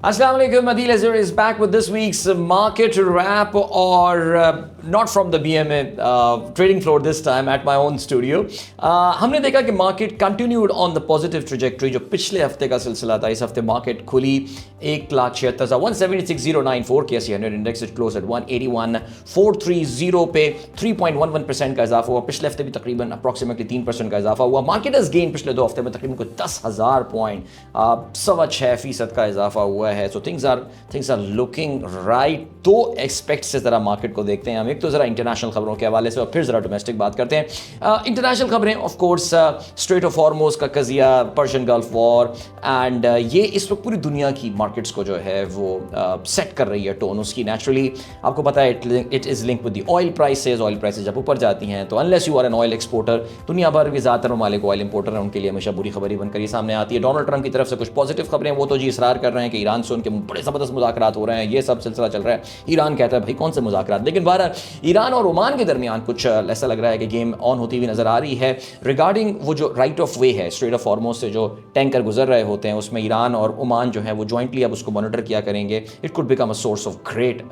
Assalamu alaikum, Adil Azhar is back with this week's market wrap, or not from the BMA trading floor this time, at my own studio. हमने देखा कि market continued on the positive trajectory जो पिछले हफ्ते का सिलसिला था. इस हफ्ते मार्केट खुली 1,76,176,094 के एस&पी 100 इंडेक्स क्लोज एट 181,430 पे 3.11% का इजाफा हुआ. पिछले हफ्ते भी तकरीबन अप्रॉक्सीमेटली 3% का इजाफा हुआ. मार्केट हैज गेन पिछले 2 हफ्ते में तकरीबन कोई 10,000 पॉइंट 6.6% का इजाफा हुआ है. So things are looking right. 2 aspect से ज़रा मार्केट को देखते हैं हम. एक तो ज़रा इंटरनेशनल खबरों के हवाले से और फिर ज़रा डोमेस्टिक बात करते हैं. इंटरनेशनल खबरें of course straight of Hormuz का कज़िया, पर्शियन गल्फ वॉर, एंड ये इस वक्त पूरी दुनिया की मार्केट्स को जो है वो सेट कर रही है टोन उसकी. नेचुरली आपको पता है it is link with the oil prices जब ऊपर जाती हैं तो unless you are an oil exporter, दुनिया भर के ज़्यादातर ममालिक ऑयल इंपोर्टर हैं, उनके लिए हमेशा बुरी खबर ही बनकर ये सामने आती है. डोनाल्ड ट्रंप की तरफ से कुछ पॉजिटिव खबरें, वो तो जी इसरार कर रहे हैं कि ईरान से उनके बड़े ज़बरदस्त मुज़ाकरात हो रहे हैं, ये सब सिलसिला चल रहा है. ईरान कहता है भाई कौन से मुज़ाकरात, लेकिन बहरहाल ईरान और ओमान के दरमियान कुछ ऐसा लग रहा है कि गेम ऑन होती हुई नज़र आ रही है रिगार्डिंग वो जो राइट ऑफ वे है स्ट्रेट ऑफ हॉर्मुज़ से जो टैंकर गुजर रहे होते हैं, उसमें ईरान और ओमान जो है वो जॉइंटली अब उसको मॉनिटर किया करेंगे. It could become a source of great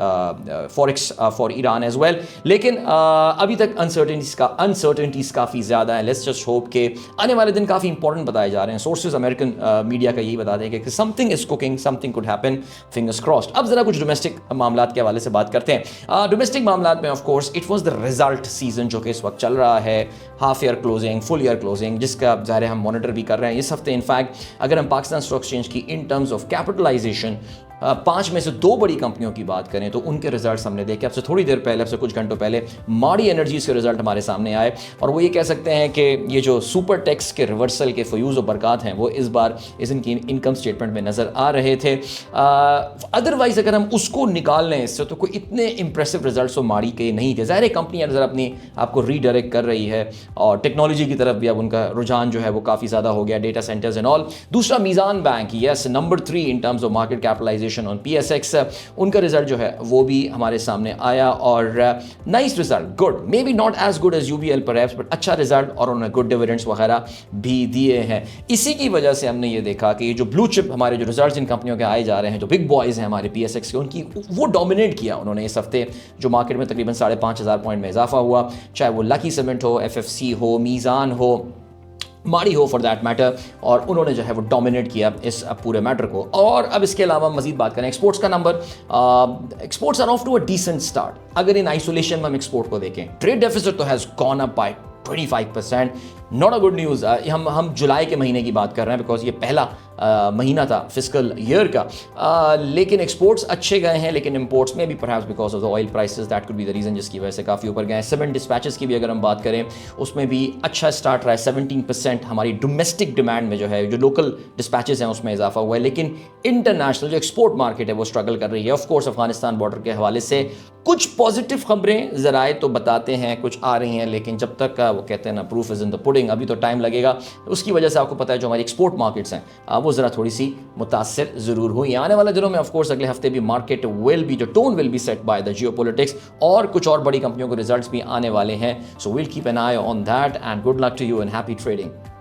forex for Iran as well. लेकिन अभी तक अनसर्टेनिटीज़ काफ़ी ज़्यादा है. लेट्स जस्ट होप कि आने वाले दिन काफ़ी इंपॉर्टेंट बताए जा रहे हैं. सोर्सेज अमेरिकन मीडिया का यही बताते हैं कि something is cooking, something could happen, fingers crossed. अब ज़रा कुछ डोमेस्टिक मामलात के हवाले से बात करते हैं. डोमेस्टिक मामलात में of course it was the result season जो कि इस वक्त चल रहा है. Half year closing, full year closing, जिसका ज़ाहिर हम मॉनिटर भी कर रहे हैं. इस हफ्ते इनफैक्ट अगर हम पाकिस्तान स्टॉक एक्सचेंज की इन टर्म्स ऑफ कैपिटलाइजेशन 5 में से 2 बड़ी कंपनियों की बात करें तो उनके रिजल्ट्स हमने देखे. अब से थोड़ी देर पहले, अब से कुछ घंटों पहले माड़ी एनर्जीज़ के रिजल्ट हमारे सामने आए और वो ये कह सकते हैं कि ये जो सुपर टैक्स के रिवर्सल के फ्यूज़ और बरक़ात हैं वो इस बार इनकी इनकम स्टेटमेंट में नज़र आ रहे थे. अदरवाइज़ अगर हम उसको निकाल लें इससे तो कोई इतने इंप्रेसिव रिजल्ट तो माड़ी के नहीं थे. ज़ाहिर कंपनियाँ ज़रा अपनी आपको रीडायरेक्ट कर रही है और टेक्नोलॉजी की तरफ भी अब उनका रुझान जो है वो काफ़ी ज़्यादा हो गया, डेटा सेंटर्स एंड ऑल. दूसरा Meezan bank, yes, number 3 in terms of market capitalisation on PSX, उनका रिजल्ट जो है वो भी हमारे सामने आया और nice result, good, may be not as good as UBL perhaps, but अच्छा रिजल्ट और उन्होंने गुड डिविडेंड्स वगैरह भी दिए हैं. इसी की वजह से हमने ये देखा कि ये जो ब्लू चिप हमारे जो रिजल्ट्स इन कंपनियों के आए जा रहे हैं, जो बिग बॉयज़ हैं हमारे PSX के, उनकी वो डोमिनेट किया उन्होंने इस हफ्ते. जो मार्केट में तकरीबन 5,500 पॉइंट में इजाफा हुआ, चाहे वो लकी सीमेंट हो, FFC हो, मीज़ान हो, माड़ी हो फॉर दैट मैटर, और उन्होंने जो है वो डोमिनेट किया इस पूरे मैटर को. और अब इसके अलावा मजीद बात करें एक्सपोर्ट्स का number, exports are off to a decent start. अगर इन आइसोलेशन में हम एक्सपोर्ट को देखें, ट्रेड डेफिसिट तो has gone up by 25%. Not a good news. हम जुलाई के महीने की बात कर रहे हैं बिकॉज ये पहला महीना था फिस्कल ईयर का. लेकिन एक्सपोर्ट्स अच्छे गए हैं, लेकिन इंपोर्ट्स में भी perhaps because of the oil prices that could be the reason जिसकी वजह से काफ़ी ऊपर गए. सीमेंट डिस्पैचेस की भी अगर हम बात करें उसमें भी अच्छा स्टार्ट रहा है. 17% हमारी डोमेस्टिक डिमांड में जो है, जो लोकल डिस्पैचेस हैं उसमें इजाफा हुआ है. लेकिन इंटरनेशनल जो एक्सपोर्ट मार्केट है वो स्ट्रगल कर रही है. ऑफ कोर्स अफगानिस्तान बॉर्डर के हवाले से कुछ पॉजिटिव खबरें ज़राए तो बताते हैं, कुछ आ रही हैं, लेकिन जब तक वो कहते हैं ना proof is in the pudding, अभी तो टाइम लगेगा. उसकी वजह से आपको पता है जो हमारी एक्सपोर्ट मार्केट्स हैं वो ज़रा थोड़ी सी मुतासिर ज़रूर हुई. आने वाले दिनों में ऑफ कोर्स अगले हफ्ते भी मार्केट विल बी, जो tone will be set by the geopolitics, और कुछ और बड़ी कंपनियों के रिजल्ट्स भी आने वाले हैं. So will keep an eye on that and good luck to you and happy trading.